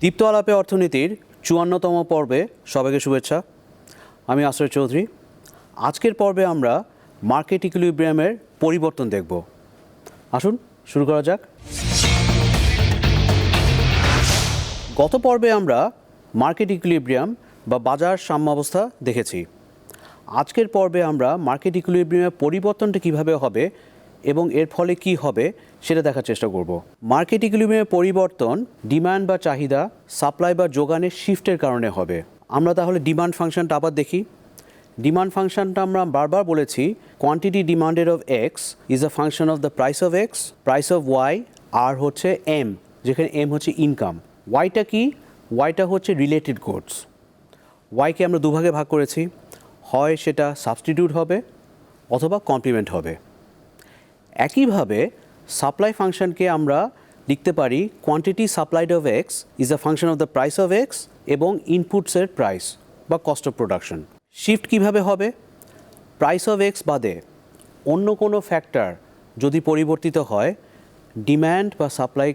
দীপ্ত আলাপে অর্থনীতির ৫৪তম পর্বে সবাইকে শুভেচ্ছা। আমি আশ্রয় চৌধুরী। আজকের পর্বে আমরা মার্কেট ইকুইলিব্রিয়ামের পরিবর্তন দেখব। আসুন শুরু করা যাক। গত পর্বে আমরা মার্কেট ইকুইলিব্রিয়াম বা বাজার সাম্যাবস্থা দেখেছি। আজকের পর্বে আমরা মার্কেট ইকুইলিব্রিয়ামের পরিবর্তনটা কীভাবে হবে এবং এর ফলে কি হবে সেটা দেখার চেষ্টা করব। মার্কেট ইকুইলিব্রিয়ামের পরিবর্তন ডিমান্ড বা চাহিদা, সাপ্লাই বা যোগানের শিফটের কারণে হবে। আমরা তাহলে ডিমান্ড ফাংশনটা আবার দেখি। ডিমান্ড ফাংশনটা আমরা বারবার বলেছি, quantity demanded of x is a function of the price of x, price of Y, আর হচ্ছে এম, যেখানে এম হচ্ছে ইনকাম। ওয়াইটা কি? ওয়াইটা হচ্ছে রিলেটেড গুডস। ওয়াইকে আমরা দুভাগে ভাগ করেছি, হয় সেটা সাবস্টিটিউট হবে অথবা কমপ্লিমেন্ট হবে। একইভাবে সাপ্লাই ফাংশনকে আমরা লিখতে পারি quantity supplied of x is a function of the price of x এবং ইনপুটসের প্রাইস বা কস্ট অফ প্রোডাকশন। শিফট কিভাবে হবে? প্রাইস অফ এক্স বাদে অন্য কোনো ফ্যাক্টর যদি পরিবর্তিত হয়, ডিম্যান্ড বা সাপ্লাই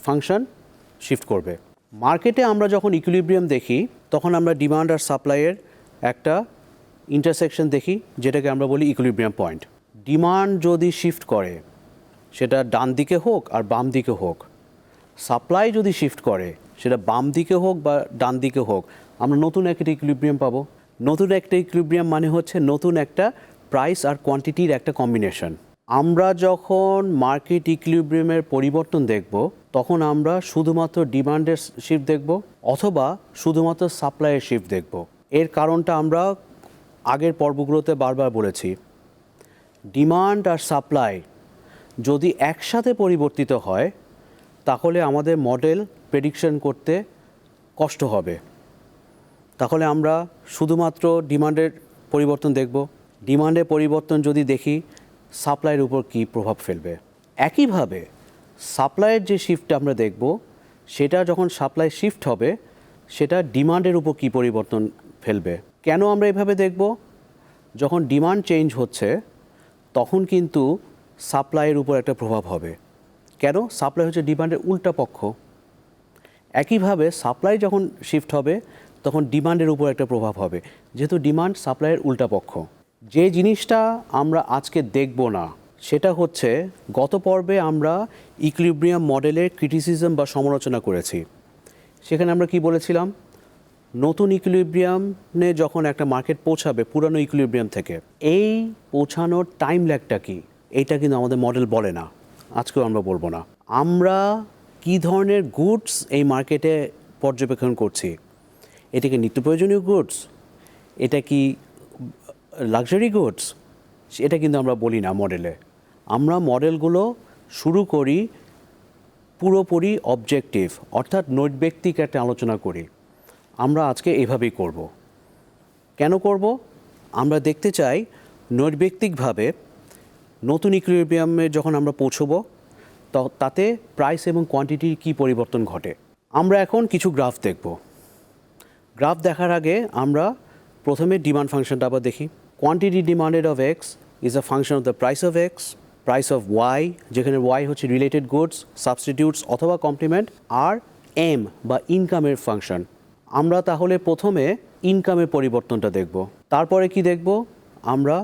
ফাংশন শিফট করবে। মার্কেটে আমরা যখন ইকুইলিব্রিয়াম দেখি তখন আমরা ডিমান্ড আর সাপ্লাইয়ের একটা ইন্টারসেকশন দেখি, যেটাকে আমরা বলি ইকুইলিব্রিয়াম পয়েন্ট। ডিমান্ড যদি শিফট করে, সেটা ডান দিকে হোক আর বাম দিকে হোক, সাপ্লাই যদি শিফট করে, সেটা বাম দিকে হোক বা ডান দিকে হোক, আমরা নতুন একটা ইকুইলিব্রিয়াম পাবো। নতুন একটা ইকুইলিব্রিয়াম মানে হচ্ছে নতুন একটা প্রাইস আর কোয়ান্টিটির একটা কম্বিনেশন। আমরা যখন মার্কেট ইকুইলিব্রিয়ামের পরিবর্তন দেখব তখন আমরা শুধুমাত্র ডিমান্ডের শিফট দেখব অথবা শুধুমাত্র সাপ্লাইয়ের শিফট দেখব। এর কারণটা আমরা আগের পর্বগুলোতে বারবার বলেছি, ডিমান্ড আর সাপ্লাই যদি একসাথে পরিবর্তিত হয় তাহলে আমাদের মডেল প্রেডিকশন করতে কষ্ট হবে। তাহলে আমরা শুধুমাত্র ডিমান্ডের পরিবর্তন দেখব। ডিমান্ডের পরিবর্তন যদি দেখি, সাপ্লাইয়ের উপর কী প্রভাব ফেলবে। একইভাবে সাপ্লাইয়ের যে শিফটটা আমরা দেখব, সেটা যখন সাপ্লাই শিফট হবে, সেটা ডিমান্ডের উপর কী পরিবর্তন ফেলবে। কেন আমরা এভাবে দেখব? যখন ডিমান্ড চেঞ্জ হচ্ছে তখন কিন্তু সাপ্লাইয়ের উপর একটা প্রভাব হবে। কেন? সাপ্লাই হচ্ছে ডিমান্ডের উল্টা পক্ষ। একইভাবে সাপ্লাই যখন শিফট হবে তখন ডিমান্ডের উপর একটা প্রভাব হবে, যেহেতু ডিমান্ড সাপ্লাইয়ের উল্টা পক্ষ। যে জিনিসটা আমরা আজকে দেখব না, সেটা হচ্ছে গত পর্বে আমরা ইকুইলিব্রিয়াম মডেলের ক্রিটিসিজম বা সমালোচনা করেছি। সেখানে আমরা কি বলেছিলাম? নতুন ইকুইলিব্রিয়ামে যখন একটা মার্কেট পৌঁছাবে পুরানো ইকুইলিব্রিয়াম থেকে, এই পৌঁছানোর টাইম ল্যাগটা কি, এইটা কিন্তু আমাদের মডেল বলে না। আজকেও আমরা বলবো না। আমরা কি ধরনের গুডস এই মার্কেটে পর্যবেক্ষণ করছি। এটা কি নিত্য প্রয়োজনীয় গুডস? এটা কি লাক্সারি গুডস? এটা কিন্তু আমরা বলি না মডেলে। আমরা মডেলগুলো শুরু করি পুরোপুরি অবজেক্টিভ, অর্থাৎ নৈর্ব্যক্তিক একটা আলোচনা করি। আমরা আজকে এইভাবেই করব। কেন করব? আমরা দেখতে চাই নৈর্ব্যক্তিকভাবে নতুন ইকুইলিব্রিয়ামে যখন আমরা পৌঁছবো তাতে প্রাইস এবং কোয়ান্টিটির কী পরিবর্তন ঘটে। আমরা এখন কিছু গ্রাফ দেখব। গ্রাফ দেখার আগে আমরা প্রথমে ডিমান্ড ফাংশনটা আবার দেখি। Quantity demanded of x is a function of the price of x, price of y, যেখানে ওয়াই হচ্ছে রিলেটেড গুডস, সাবস্টিটিউটস অথবা কমপ্লিমেন্ট, আর এম বা ইনকামের ফাংশন। আমরা তাহলে প্রথমে ইনকামের পরিবর্তনটা দেখব। তারপরে কি দেখব? আমরা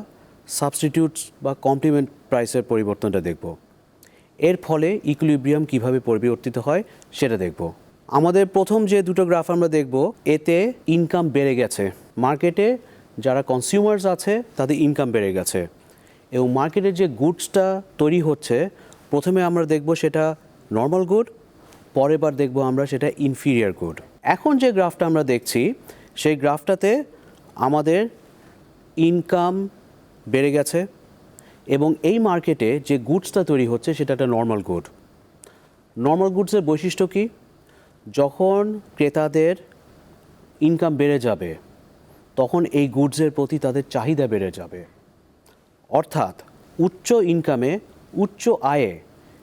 সাবস্টিটিউটস বা কমপ্লিমেন্ট প্রাইসের পরিবর্তনটা দেখব। এর ফলে ইকুইলিব্রিয়াম কিভাবে পরিবর্তিত হয় সেটা দেখব। আমাদের প্রথম যে দুটো গ্রাফ আমরা দেখব, এতে ইনকাম বেড়ে গেছে। মার্কেটে যারা কনজিউমার্স আছে তাদের ইনকাম বেড়ে গেছে এবং মার্কেটের যে গুডসটা তৈরি হচ্ছে, প্রথমে আমরা দেখব সেটা নর্মাল গুড, পরের বার দেখব আমরা সেটা ইনফিরিয়ার গুড। এখন যে গ্রাফটা আমরা দেখছি, সেই গ্রাফটাতে আমাদের ইনকাম বেড়ে গেছে এবং এই মার্কেটে যে গুডসটা তৈরি হচ্ছে সেটা একটা নর্মাল গুড। নর্মাল গুডসের বৈশিষ্ট্য কী? যখন ক্রেতাদের ইনকাম বেড়ে যাবে তখন এই গুডসের প্রতি তাদের চাহিদা বেড়ে যাবে। অর্থাৎ উচ্চ ইনকামে, উচ্চ আয়ে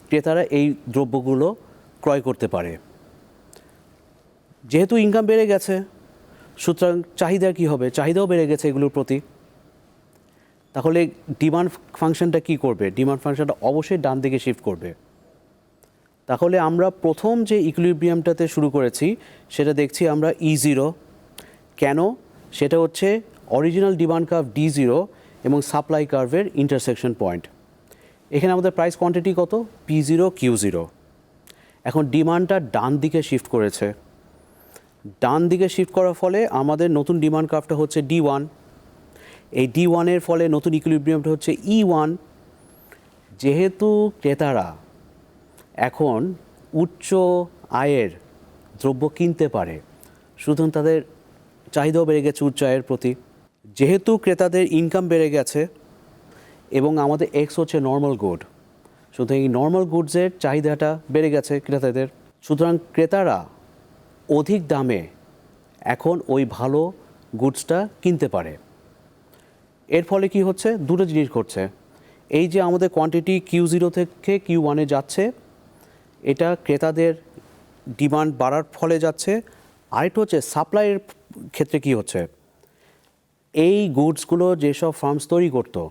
ক্রেতারা এই দ্রব্যগুলো ক্রয় করতে পারে। যেহেতু ইনকাম বেড়ে গেছে, সুতরাং চাহিদা কী হবে? চাহিদাও বেড়ে গেছে এগুলোর প্রতি। তাহলে ডিমান্ড ফাংশনটা কী করবে? ডিমান্ড ফাংশনটা অবশ্যই ডান দিকে শিফট করবে। তাহলে আমরা প্রথম যে ইকুইলিব্রিয়ামটাতে শুরু করেছি সেটা দেখছি আমরা E0। কেন? সেটা হচ্ছে অরিজিনাল ডিমান্ড কার্ভ D0 এবং সাপ্লাই কার্ভের ইন্টারসেকশন পয়েন্ট। এখানে আমাদের প্রাইস কোয়ান্টিটি কত? P0 Q0। এখন ডিমান্ডটা ডান দিকে শিফট করেছে। ডান দিকে শিফট করার ফলে আমাদের নতুন ডিমান্ড কার্ভটা হচ্ছে D1। এই D1-এর ফলে নতুন ইকুইলিব্রিয়ামটা হচ্ছে E1। যেহেতু ক্রেতারা এখন উচ্চ আয়ের দ্রব্য কিনতে পারে, সুতরাং তাদের চাহিদাও বেড়ে গেছে উচ্চ আয়ের প্রতি। যেহেতু ক্রেতাদের ইনকাম বেড়ে গেছে এবং আমাদের এক্স হচ্ছে নর্মাল গুড, সুতরাং এই নর্মাল গুডসের চাহিদাটা বেড়ে গেছে ক্রেতাদের। সুতরাং ক্রেতারা অধিক দামে এখন ওই ভালো গুডসটা কিনতে পারে। এর ফলে কি হচ্ছে? দুটো জিনিস ঘটছে। এই যে আমাদের কোয়ান্টিটি Q0 থেকে Q1-এ যাচ্ছে, এটা ক্রেতাদের ডিমান্ড বাড়ার ফলে যাচ্ছে। আরেকটা হচ্ছে সাপ্লাইয়ের ক্ষেত্রে কি হচ্ছে, এই গুডসগুলো যেসব ফার্মস তৈরি করতো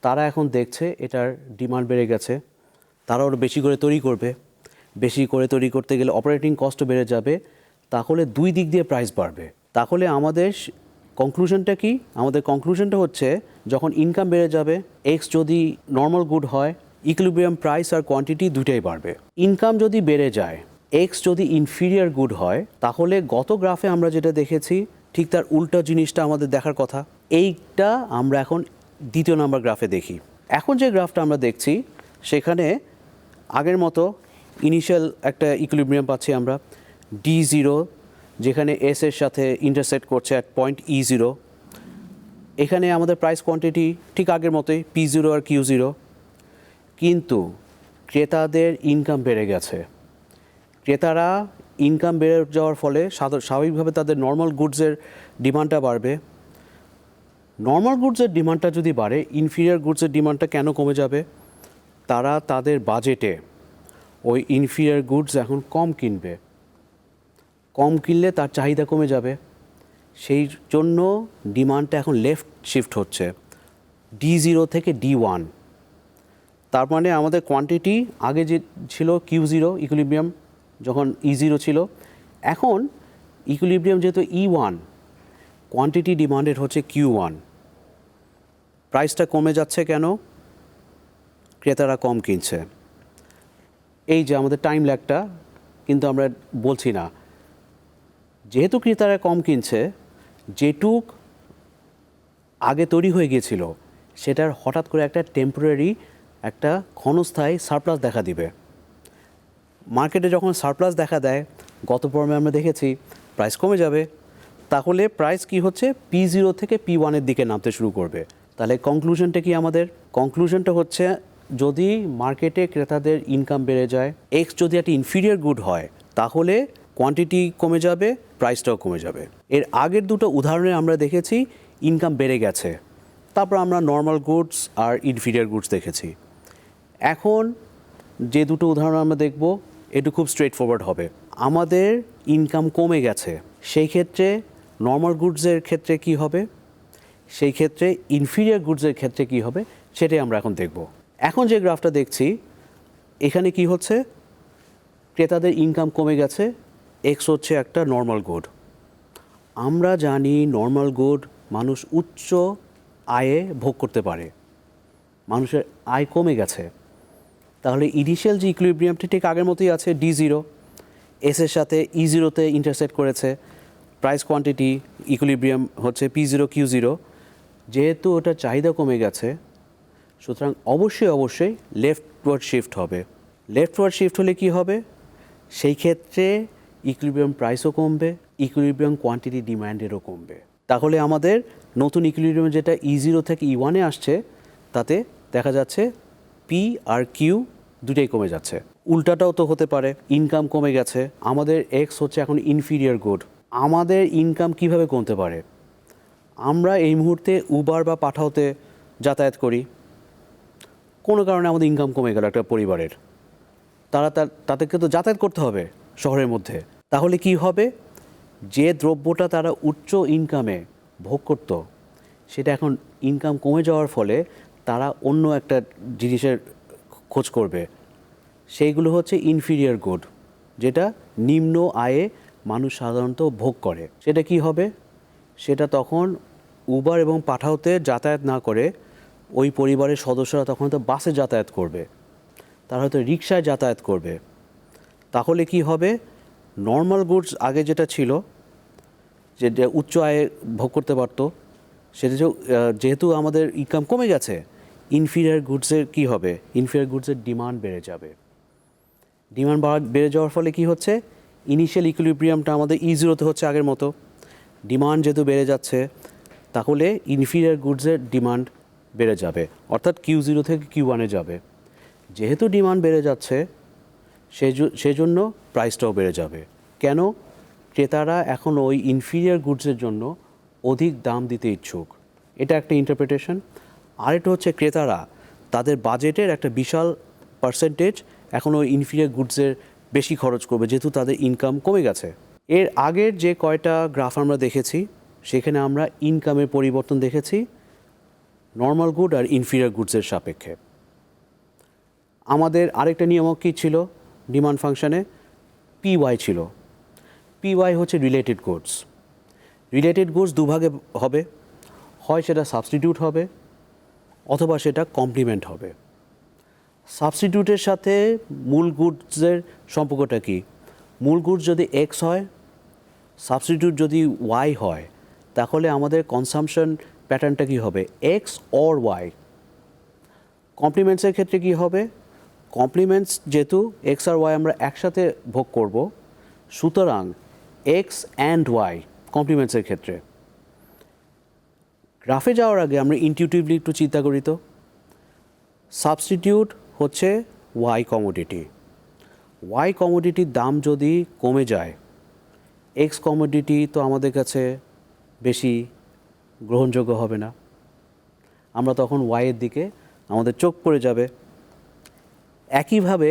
তারা এখন দেখছে এটার ডিমান্ড বেড়ে গেছে, তারা ওর বেশি করে তৈরি করবে। বেশি করে তৈরি করতে গেলে অপারেটিং কস্টও বেড়ে যাবে, তাহলে দুই দিক দিয়ে প্রাইস বাড়বে। তাহলে আমাদের কনক্লুশনটা কি? আমাদের কনক্লুশনটা হচ্ছে যখন ইনকাম বেড়ে যাবে, এক্স যদি নর্মাল গুড হয়, ইকুইলিব্রিয়াম প্রাইস আর কোয়ান্টিটি দুটাই বাড়বে। ইনকাম যদি বেড়ে যায়, এক্স যদি ইনফিরিয়ার গুড হয়, তাহলে গত গ্রাফে আমরা যেটা দেখেছি ঠিক তার উল্টো জিনিসটা আমাদের দেখার কথা। এইটা আমরা এখন দ্বিতীয় নম্বর গ্রাফে দেখি। এখন যে গ্রাফটা আমরা দেখছি সেখানে আগের মতো ইনিশিয়াল একটা ইকুইলিব্রিয়াম পাচ্ছি আমরা D0, যেখানে এস এর সাথে ইন্টারসেক্ট করছে অ্যাট পয়েন্ট E0। এখানে আমাদের প্রাইস কোয়ান্টিটি ঠিক আগের মতোই P0 আর Q0, কিন্তু ক্রেতাদের ইনকাম বেড়ে গেছে। ক্রেতারা ইনকাম বেড়ে যাওয়ার ফলে স্বাভাবিকভাবে তাদের নর্মাল গুডসের ডিমান্ডটা বাড়বে। নর্মাল গুডসের ডিমান্ডটা যদি বাড়ে, ইনফিরিয়ার গুডসের ডিমান্ডটা কেন কমে যাবে? তারা তাদের বাজেটে ওই ইনফিরিয়ার গুডস এখন কম কিনবে। কম কিনলে তার চাহিদা কমে যাবে, সেই জন্য ডিমান্ডটা এখন লেফট শিফট হচ্ছে D0 থেকে D1। তার মানে আমাদের কোয়ান্টিটি আগে যে ছিল Q0 ইকুইলিব্রিয়াম যখন E0 ছিল, এখন ইকুইলিব্রিয়াম যেহেতু E1, কোয়ান্টিটি ডিমান্ডেড হচ্ছে Q1। প্রাইসটা কমে যাচ্ছে কেন? ক্রেতারা কম কিনছে। এই যে আমাদের টাইম ল্যাগটা কিন্তু আমরা বলছি না। যেহেতু ক্রেতারা কম কিনছে, যেটুক আগে তৈরি হয়ে গিয়েছিল সেটার হঠাৎ করে একটা টেম্পোরারি, একটা ক্ষণস্থায়ী সারপ্লাস দেখা দিবে। মার্কেটে যখন সারপ্লাস দেখা দেয়, গত পর্বে আমরা দেখেছি প্রাইস কমে যাবে। তাহলে প্রাইস কি হচ্ছে? P0 থেকে P1-এর দিকে নামতে শুরু করবে। তাহলে কনক্লুশনটা কি আমাদের? কনক্লুশনটা হচ্ছে যদি মার্কেটে ক্রেতাদের ইনকাম বেড়ে যায়, এক্স যদি একটা ইনফিরিয়ার গুড হয়, তাহলে কোয়ান্টিটি কমে যাবে, প্রাইসটাও কমে যাবে। এর আগের দুটো উদাহরণে আমরা দেখেছি ইনকাম বেড়ে গেছে, তারপর আমরা নর্মাল গুডস আর ইনফিরিয়ার গুডস দেখেছি। এখন যে দুটো উদাহরণ আমরা দেখব এটা খুব স্ট্রেট ফরওয়ার্ড হবে। আমাদের ইনকাম কমে গেছে, সেই ক্ষেত্রে নর্মাল গুডসের ক্ষেত্রে কি হবে, সেই ক্ষেত্রে ইনফিরিয়ার গুডসের ক্ষেত্রে কি হবে, সেটাই আমরা এখন দেখব। এখন যে গ্রাফটা দেখছি এখানে কি হচ্ছে? ক্রেতাদের ইনকাম কমে গেছে, এক্স হচ্ছে একটা নর্মাল গুড। আমরা জানি নর্মাল গুড মানুষ উচ্চ আয়ে ভোগ করতে পারে, মানুষের আয় কমে গেছে। তাহলে ইনিশিয়াল যে ইকুইলিব্রিয়ামটি ঠিক আগের মতোই আছে D0, এস এর সাথে E0-তে ইন্টারসেক্ট করেছে। প্রাইস কোয়ান্টিটি ইকুইলিব্রিয়াম হচ্ছে P0 Q0। যেহেতু ওটার চাহিদা কমে গেছে, সুতরাং অবশ্যই লেফটওয়ার্ড শিফট হবে। লেফটওয়ার্ড শিফট হলে কি হবে? সেই ক্ষেত্রে ইকুইলিব্রিয়াম প্রাইসও কমবে, ইকুইলিব্রিয়াম কোয়ান্টিটি ডিমান্ডেরও কমবে। তাহলে আমাদের নতুন ইকুইলিব্রিয়াম যেটা E0 থেকে E1-এ আসছে, তাতে দেখা যাচ্ছে P আর Q দুটাই কমে যাচ্ছে। উল্টাটাও তো হতে পারে, ইনকাম কমে গেছে, আমাদের এক্স হচ্ছে এখন ইনফিরিয়ার গুড। আমাদের ইনকাম কিভাবে কমতে পারে? আমরা এই মুহূর্তে উবার বা পাঠাওতে যাতায়াত করি, কোনো কারণে আমাদের ইনকাম কমে গেল একটা পরিবারের, তাদেরকে তো যাতায়াত করতে হবে শহরের মধ্যে। তাহলে কি হবে? যে দ্রব্যটা তারা উচ্চ ইনকামে ভোগ করত, সেটা এখন ইনকাম কমে যাওয়ার ফলে তারা অন্য একটা জিনিসের খোঁজ করবে, সেইগুলো হচ্ছে ইনফিরিয়ার গুড, যেটা নিম্ন আয়ে মানুষ সাধারণত ভোগ করে। সেটা কি হবে? সেটা তখন উবার এবং পাঠাওতে যাতায়াত না করে ওই পরিবারের সদস্যরা তখন তো বাসে যাতায়াত করবে, তারা হয়তো রিকশায় যাতায়াত করবে। তাহলে কি হবে? নর্মাল গুডস আগে যেটা ছিল, যে উচ্চ আয়ে ভোগ করতে পারতো, সেটা যেহেতু আমাদের ইনকাম কমে গেছে, ইনফিরিয়ার গুডসের কী হবে? ইনফিরিয়ার গুডসের ডিমান্ড বেড়ে যাবে। ডিমান্ড বেড়ে যাওয়ার ফলে কি হচ্ছে? ইনিশিয়াল ইকুইলিব্রিয়ামটা আমাদের জিরোতে হচ্ছে আগের মতো। ডিমান্ড যেহেতু বেড়ে যাচ্ছে, তাহলে ইনফিরিয়ার গুডসের ডিমান্ড বেড়ে যাবে, অর্থাৎ Q0 থেকে Q1-এ যাবে। যেহেতু ডিমান্ড বেড়ে যাচ্ছে, সেজন্য প্রাইসটাও বেড়ে যাবে। কেন? ক্রেতারা এখন ওই ইনফিরিয়ার গুডসের জন্য অধিক দাম দিতে ইচ্ছুক। এটা একটা ইন্টারপ্রিটেশন। আরেকটা হচ্ছে ক্রেতারা তাদের বাজেটের একটা বিশাল পার্সেন্টেজ এখন ওই ইনফিরিয়ার গুডসের বেশি খরচ করবে, যেহেতু তাদের ইনকাম কমে গেছে। এর আগের যে কয়টা গ্রাফ আমরা দেখেছি, সেখানে আমরা ইনকামের পরিবর্তন দেখেছি নর্মাল গুড আর ইনফিরিয়ার গুডসের সাপেক্ষে। আমাদের আরেকটা নিয়ামক কী ছিল ডিমান্ড ফাংশনে? PY ছিল। PY হচ্ছে রিলেটেড গুডস। রিলেটেড গুডস দুভাগে হবে, হয় সেটা সাবস্টিটিউট হবে অথবা সেটা কমপ্লিমেন্ট হবে। সাবস্টিটিউটের সাথে মূল গুডসের সম্পর্কটা কী? মূল গুডস যদি X হয়, সাবস্টিটিউট যদি Y হয়, তাহলে আমাদের কনসামশন প্যাটার্নটা কী হবে? X or Y। কমপ্লিমেন্টসের ক্ষেত্রে কী হবে? কমপ্লিমেন্টস যেহেতু X আর Y আমরা একসাথে ভোগ করব, সুতরাং X অ্যান্ড Y কমপ্লিমেন্টসের ক্ষেত্রে। গ্রাফে যাওয়ার আগে আমরা ইনটিউটিভলি একটু চিন্তা করি তো। সাবস্টিটিউট হচ্ছে Y কমোডিটি। Y কমোডিটির দাম যদি কমে যায়, X কমোডিটি তো আমাদের কাছে বেশি গ্রহণযোগ্য হবে না। আমরা তখন Y-এর দিকে আমাদের চোখ পড়ে যাবে। একইভাবে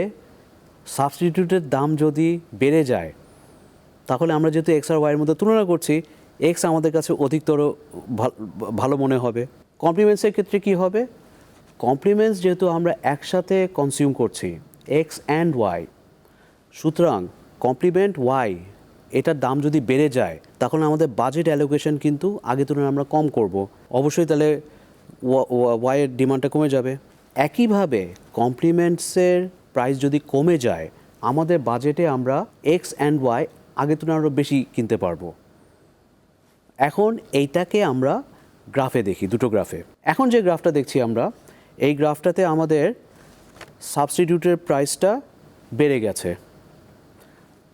সাবস্টিটিউটের দাম যদি বেড়ে যায়, তাহলে আমরা যেহেতু X আর Y-এর মধ্যে তুলনা করছি, X আমাদের কাছে অধিকতর ভালো মনে হবে। কমপ্লিমেন্টসের ক্ষেত্রে কি হবে? কমপ্লিমেন্টস যেহেতু আমরা একসাথে কনজিউম করছি X অ্যান্ড Y, সুতরাং কমপ্লিমেন্ট Y এটার দাম যদি বেড়ে যায়, তখন আমাদের বাজেট অ্যালোকেশন কিন্তু আগে তুলনায় আমরা কম করব। অবশ্যই তাহলে Y-এর ডিমান্ডটা কমে যাবে। একইভাবে কমপ্লিমেন্টসের প্রাইস যদি কমে যায়, আমাদের বাজেটে আমরা X অ্যান্ড Y আগে তুলনায় আরও বেশি কিনতে পারবো। এখন এইটাকে আমরা গ্রাফে দেখি, দুটো গ্রাফে। এখন যে গ্রাফটা দেখছি আমরা, এই গ্রাফটাতে আমাদের সাবস্টিটিউটের প্রাইসটা বেড়ে গেছে।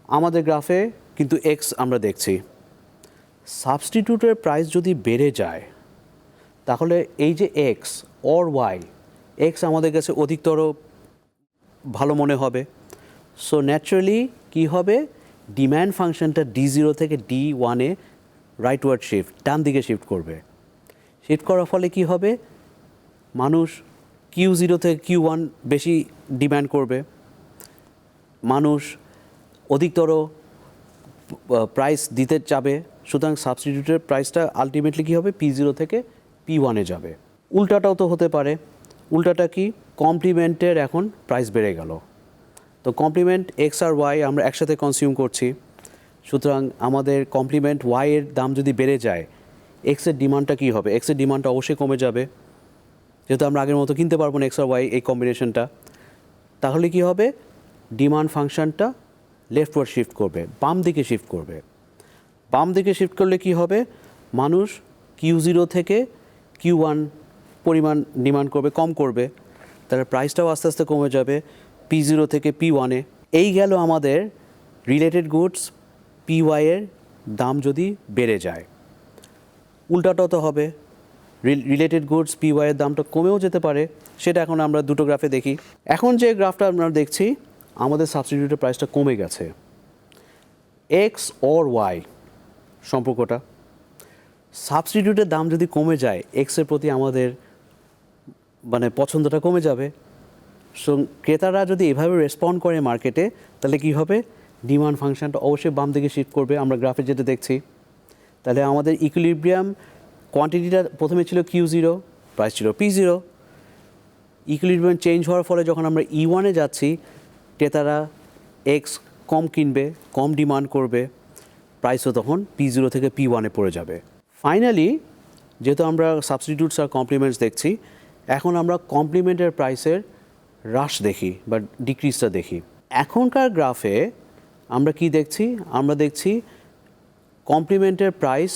আমাদের গ্রাফে কিন্তু X আমরা দেখছি। সাবস্টিটিউটের প্রাইস যদি বেড়ে যায়, তাহলে এই যে X অর Y, X আমাদের কাছে অধিকতর ভালো মনে হবে। সো ন্যাচারালি কী হবে? ডিম্যান্ড ফাংশনটা D0 থেকে D1-এ রাইটওয়ার্ড শিফট, ডান দিকে শিফট করবে। শিফট করার ফলে কি হবে? মানুষ Q0 থেকে Q1 বেশি ডিম্যান্ড করবে, মানুষ অধিকতর প্রাইস দিতে চাবে। সুতরাং সাবস্টিটিউটের প্রাইসটা আলটিমেটলি কী হবে? P0 থেকে P1-এ যাবে। উল্টাটাও তো হতে পারে। উল্টাটা কি? কমপ্লিমেন্টের এখন প্রাইস বেড়ে গেল। তো কমপ্লিমেন্ট X আর Y আমরা একসাথে কনজিউম করছি, সুতরাং আমাদের কমপ্লিমেন্ট Y-এর দাম যদি বেড়ে যায়, X-এর ডিমান্ডটা কী হবে? X-এর ডিমান্ডটা অবশ্যই কমে যাবে, যেহেতু আমরা আগের মতো কিনতে পারবো না X আর Y এই কম্বিনেশনটা। তাহলে কি হবে? ডিমান্ড ফাংশনটা লেফটওয়ার্ড শিফট করবে, বাম দিকে শিফট করবে। বাম দিকে শিফট করলে কি হবে? মানুষ Q0 থেকে Q1 পরিমাণ ডিমান্ড করবে, কম করবে, তাহলে প্রাইসটাও আস্তে আস্তে কমে যাবে P0 থেকে P1-এ। এই গেল আমাদের রিলেটেড গুডস PY-এর দাম যদি বেড়ে যায়। উল্টাটাও তো হবে, রিলেটেড গুডস PY-এর দামটা কমেও যেতে পারে। সেটা এখন আমরা দুটো গ্রাফে দেখি। এখন যে গ্রাফটা আমরা দেখছি, আমাদের সাবস্টিটিউটের প্রাইসটা কমে গেছে। X অর Y সম্পর্কটা, সাবস্টিটিউটের দাম যদি কমে যায়, X-এর প্রতি আমাদের পছন্দটা কমে যাবে। সো ক্রেতারা যদি এভাবে রেসপন্ড করে মার্কেটে, তাহলে কি হবে? ডিমান্ড ফাংশনটা অবশ্যই বাম দিকে শিফট করবে, আমরা গ্রাফে যেটা দেখছি। তাহলে আমাদের ইকুইলিব্রিয়াম কোয়ান্টিটিটা প্রথমে ছিল Q0, প্রাইস ছিল P0। ইকুইলিব্রিয়াম চেঞ্জ হওয়ার ফলে যখন আমরা E1-এ যাচ্ছি, ক্রেতারা এক্স কম কিনবে, কম ডিমান্ড করবে, প্রাইসও তখন P0 থেকে P1-এ পড়ে যাবে। ফাইনালি, যেহেতু আমরা সাবস্টিটিউটস আর কমপ্লিমেন্টস দেখছি, এখন আমরা কমপ্লিমেন্টের প্রাইসের হ্রাস দেখি বা ডিক্রিজটা দেখি। এখনকার গ্রাফে আমরা কি দেখছি? আমরা দেখছি কমপ্লিমেন্টের প্রাইস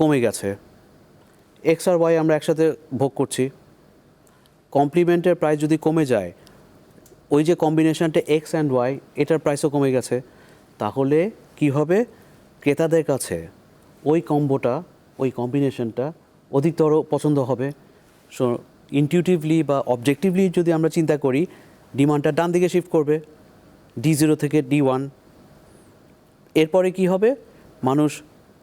কমে গেছে। এক্স আর ওয়াই আমরা একসাথে ভোগ করছি। কমপ্লিমেন্টের প্রাইস যদি কমে যায়, ওই যে কম্বিনেশনটা এক্স অ্যান্ড ওয়াই, এটার প্রাইসও কমে গেছে, তাহলে কি হবে? ক্রেতাদের কাছে ওই কম্বোটা, ওই কম্বিনেশনটা অধিকতর পছন্দ হবে। সো ইনটিউটিভলি বা অবজেক্টিভলি যদি আমরা চিন্তা করি, ডিমান্ডটা ডান দিকে শিফট করবে, D0 থেকে D1। এরপরে কি হবে? মানুষ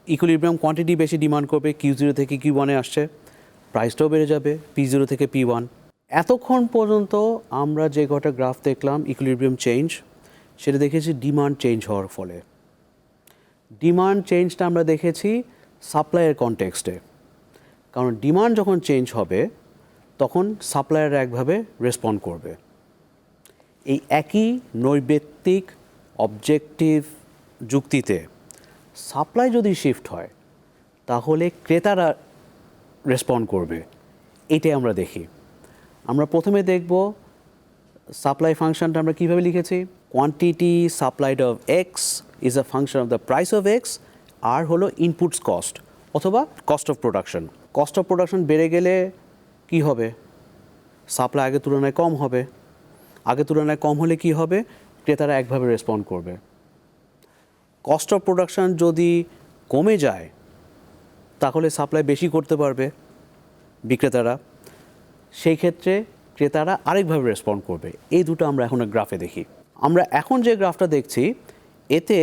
ইকুইলিব্রিয়াম কোয়ান্টিটি বেশি ডিমান্ড করবে, Q0 থেকে Q1-এ আসছে, প্রাইসটাও বেড়ে যাবে P0 থেকে P1। এতক্ষণ পর্যন্ত আমরা যে কটা গ্রাফ দেখলাম ইকুইলিব্রিয়াম চেঞ্জ, সেটা দেখেছি ডিমান্ড চেঞ্জ হওয়ার ফলে। ডিমান্ড চেঞ্জটা আমরা দেখেছি সাপ্লাইয়ের কনটেক্সটে, কারণ ডিমান্ড যখন চেঞ্জ হবে তখন সাপ্লায়ার একভাবে রেসপন্ড করবে। এই একই নৈর্ব্যক্তিক অবজেক্টিভ যুক্তিতে সাপ্লাই যদি শিফট হয় তাহলে ক্রেতারা রেসপন্ড করবে, এটাই আমরা দেখি। আমরা প্রথমে দেখব সাপ্লাই ফাংশনটা আমরা কীভাবে লিখেছি। Quantity supplied of x is a function of the price of X, আর হলো ইনপুটস কস্ট অথবা cost of production. Cost of production বেড়ে গেলে কি হবে? সাপ্লাই আগের তুলনায় কম হবে। আগের তুলনায় কম হলে কি হবে? ক্রেতারা একভাবে রেসপন্ড করবে। কস্ট অফ প্রোডাকশন যদি কমে যায় তাহলে সাপ্লাই বেশি করতে পারবে বিক্রেতারা, সেই ক্ষেত্রে ক্রেতারা আরেকভাবে রেসপন্ড করবে। এই দুটো আমরা এখন গ্রাফে দেখি। আমরা এখন যে গ্রাফটা দেখছি, এতে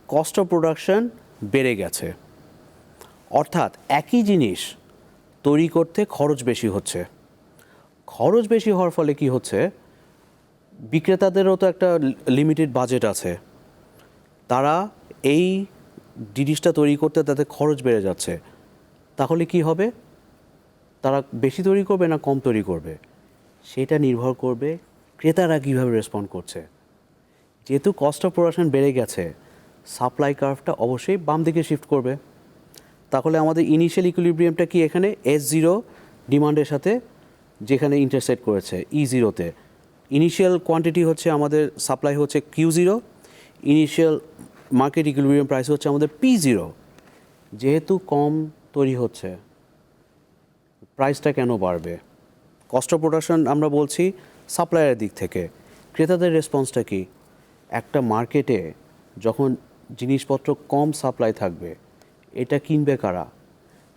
কস্ট অফ প্রোডাকশন বেড়ে গেছে, অর্থাৎ একই জিনিস তৈরি করতে খরচ বেশি হচ্ছে। খরচ বেশি হওয়ার ফলে কি হচ্ছে? বিক্রেতাদেরও তো একটা লিমিটেড বাজেট আছে, তারা এই জিনিসটা তৈরি করতে তাদের খরচ বেড়ে যাচ্ছে। তাহলে কি হবে? তারা বেশি তৈরি করবে না কম তৈরি করবে, সেটা নির্ভর করবে ক্রেতারা কীভাবে রেসপন্ড করছে। যেহেতু কস্ট অফ প্রোডাকশন বেড়ে গেছে, সাপ্লাই কার্ভটা অবশ্যই বাম দিকে শিফট করবে। তাহলে আমাদের ইনিশিয়াল ইকুইলিব্রিয়ামটা কি এখানে? S0 ডিমান্ডের সাথে যেখানে ইন্টারসেক্ট করেছে E0-তে। ইনিশিয়াল কোয়ান্টিটি হচ্ছে আমাদের, সাপ্লাই হচ্ছে Q0, initial market equilibrium price হচ্ছে আমাদের P0। যেহেতু কম তৈরি হচ্ছে, প্রাইসটা কেন বাড়বে? কস্ট অফ প্রোডাকশন আমরা বলছি সাপ্লাইয়ের দিক থেকে। ক্রেতাদের রেসপন্সটা কি? একটা মার্কেটে যখন জিনিসপত্র কম সাপ্লাই থাকবে, এটা কিনবে কারা?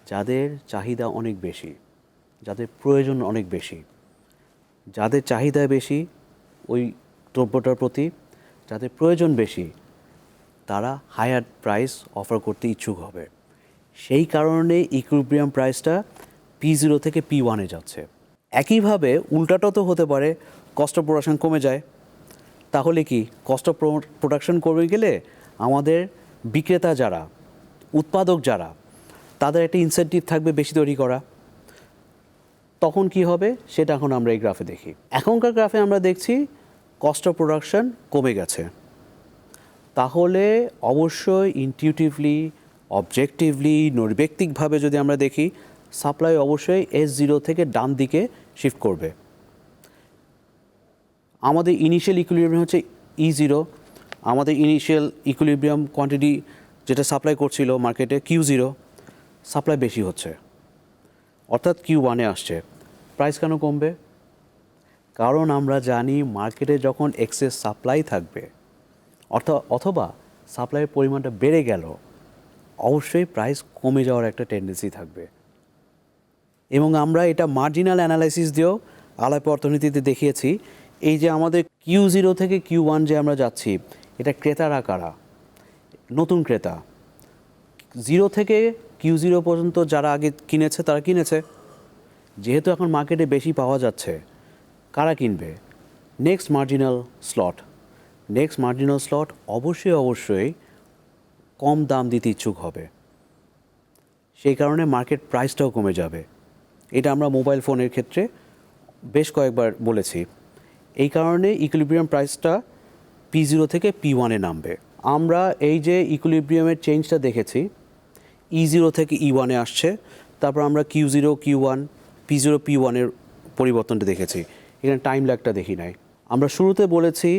যাদের চাহিদা অনেক বেশি, যাদের প্রয়োজন অনেক বেশি। যাদের চাহিদা বেশি ওই দ্রব্যটার প্রতি, যাদের প্রয়োজন বেশি, তারা হায়ার প্রাইস অফার করতে ইচ্ছুক হবে। সেই কারণে ইকুইলিব্রিয়াম প্রাইসটা P0 থেকে P1-এ যাচ্ছে। একইভাবে উল্টাটাও তো হতে পারে, কস্ট অফ প্রোডাকশন কমে যায়, তাহলে কি? কস্ট অফ প্রোডাকশন কমে গেলে আমাদের বিক্রেতা যারা, উৎপাদক যারা, তাদের একটা ইনসেন্টিভ থাকবে বেশি তৈরি করা। তখন কি হবে? সেটা এখন আমরা এই গ্রাফে দেখি। এখনকার গ্রাফে আমরা দেখছি কস্ট অফ প্রোডাকশন কমে গেছে, তাহলে অবশ্যই ইনটিউটিভলি, অবজেক্টিভলি, নৈর্ব্যক্তিকভাবে যদি আমরা দেখি, সাপ্লাই অবশ্যই S0 থেকে ডান দিকে শিফট করবে। আমাদের ইনিশিয়াল ইকুইলিব্রিয়াম হচ্ছে E0, আমাদের ইনিশিয়াল ইকুইলিব্রিয়াম কোয়ান্টিটি যেটা সাপ্লাই করছিল মার্কেটে Q0, সাপ্লাই বেশি হচ্ছে, অর্থাৎ Q1-এ আসছে। প্রাইস কেন কমবে? কারণ আমরা জানি মার্কেটে যখন এক্সেস সাপ্লাই থাকবে, অথবা সাপ্লাইয়ের পরিমাণটা বেড়ে গেল, অবশ্যই প্রাইস কমে যাওয়ার একটা টেন্ডেন্সি থাকবে। এবং আমরা এটা মার্জিনাল অ্যানালাইসিস দিয়েও আলাপ অর্থনীতিতে দেখিয়েছি। এই যে আমাদের Q0 থেকে Q1 যে আমরা যাচ্ছি, এটা ক্রেতারা কারা? নতুন ক্রেতা। 0 থেকে Q0 পর্যন্ত যারা আগে কিনেছে তারা কিনেছে। যেহেতু এখন মার্কেটে বেশি পাওয়া যাচ্ছে, কারা কিনবে? Next marginal slot. Next marginal slot অবশ্যই কম দাম দিতে ইচ্ছুক হবে। সেই কারণে মার্কেট প্রাইসটাও কমে যাবে। এটা আমরা মোবাইল ফোনের ক্ষেত্রে বেশ কয়েকবার বলেছি। এই কারণে ইকুইলিব্রিয়াম প্রাইসটা P0 থেকে P1-এ নামবে। আমরা এই যে ইকুইলিব্রিয়ামের চেঞ্জটা দেখেছি, E0 থেকে E1-এ আসছে, তারপর আমরা Q0 Q1 P0 P1-এর পরিবর্তনটা দেখেছি। এখানে টাইম ল্যাগটা দেখি নাই। আমরা শুরুতে বলেছি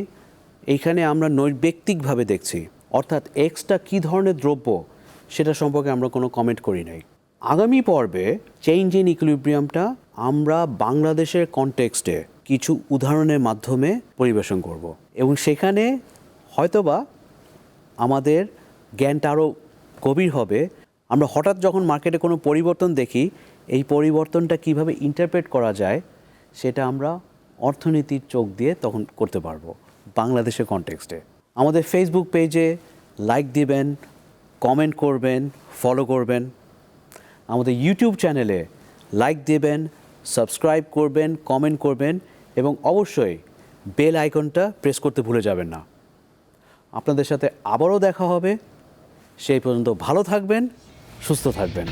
এইখানে আমরা নৈর্ব্যক্তিকভাবে দেখছি, অর্থাৎ এক্সটা কী ধরনের দ্রব্য সেটা সম্পর্কে আমরা কোনো কমেন্ট করি নাই। আগামী পর্বে চেঞ্জ ইন ইকুইলিব্রিয়ামটা আমরা বাংলাদেশের কনটেক্সটে কিছু উদাহরণের মাধ্যমে পরিবেশন করব এবং সেখানে হয়তোবা আমাদের জ্ঞানটা আরও গভীর হবে। আমরা হঠাৎ যখন মার্কেটে কোনো পরিবর্তন দেখি, এই পরিবর্তনটা কিভাবে ইন্টারপ্রেট করা যায় সেটা আমরা অর্থনীতির চোখ দিয়ে তখন করতে পারবো বাংলাদেশের কনটেক্সটে। আমাদের ফেসবুক পেজে লাইক দিবেন, কমেন্ট করবেন, ফলো করবেন। আমাদের ইউটিউব চ্যানেলে লাইক দেবেন, সাবস্ক্রাইব করবেন, কমেন্ট করবেন এবং অবশ্যই বেল আইকনটা প্রেস করতে ভুলে যাবেন না। আপনাদের সাথে আবারও দেখা হবে। সেই পর্যন্ত ভালো থাকবেন, সুস্থ থাকবেন।